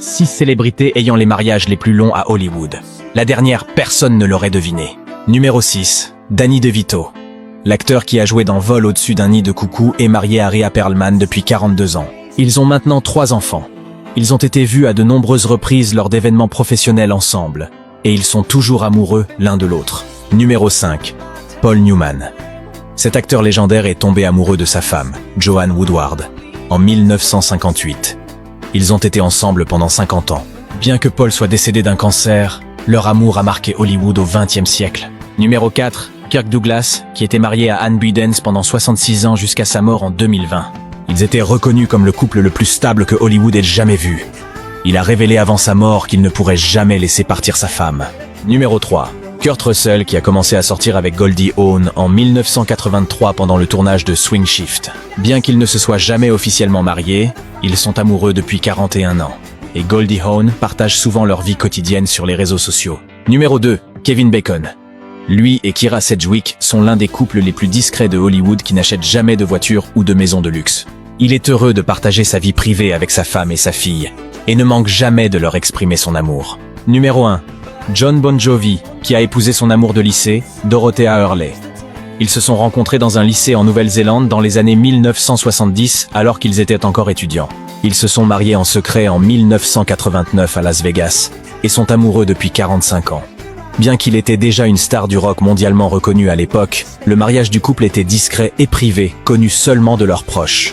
6 célébrités ayant les mariages les plus longs à Hollywood. La dernière, personne ne l'aurait deviné. Numéro 6. Danny DeVito. L'acteur qui a joué dans Vol au-dessus d'un nid de coucou est marié à Rhea Perlman depuis 42 ans. Ils ont maintenant 3 enfants. Ils ont été vus à de nombreuses reprises lors d'événements professionnels ensemble. Et ils sont toujours amoureux l'un de l'autre. Numéro 5. Paul Newman. Cet acteur légendaire est tombé amoureux de sa femme, Joanne Woodward, en 1958. Ils ont été ensemble pendant 50 ans. Bien que Paul soit décédé d'un cancer, leur amour a marqué Hollywood au XXe siècle. Numéro 4. Kirk Douglas, qui était marié à Anne Budens pendant 66 ans jusqu'à sa mort en 2020. Ils étaient reconnus comme le couple le plus stable que Hollywood ait jamais vu. Il a révélé avant sa mort qu'il ne pourrait jamais laisser partir sa femme. Numéro 3. Kurt Russell, qui a commencé à sortir avec Goldie Hawn en 1983 pendant le tournage de Swing Shift. Bien qu'ils ne se soient jamais officiellement mariés, ils sont amoureux depuis 41 ans. Et Goldie Hawn partagent souvent leur vie quotidienne sur les réseaux sociaux. Numéro 2. Kevin Bacon. Lui et Kyra Sedgwick sont l'un des couples les plus discrets de Hollywood qui n'achètent jamais de voiture ou de maison de luxe. Il est heureux de partager sa vie privée avec sa femme et sa fille, et ne manque jamais de leur exprimer son amour. Numéro 1. John Bon Jovi, qui a épousé son amour de lycée, Dorothea Hurley. Ils se sont rencontrés dans un lycée en Nouvelle-Zélande dans les années 1970 alors qu'ils étaient encore étudiants. Ils se sont mariés en secret en 1989 à Las Vegas et sont amoureux depuis 45 ans. Bien qu'il était déjà une star du rock mondialement reconnue à l'époque, le mariage du couple était discret et privé, connu seulement de leurs proches.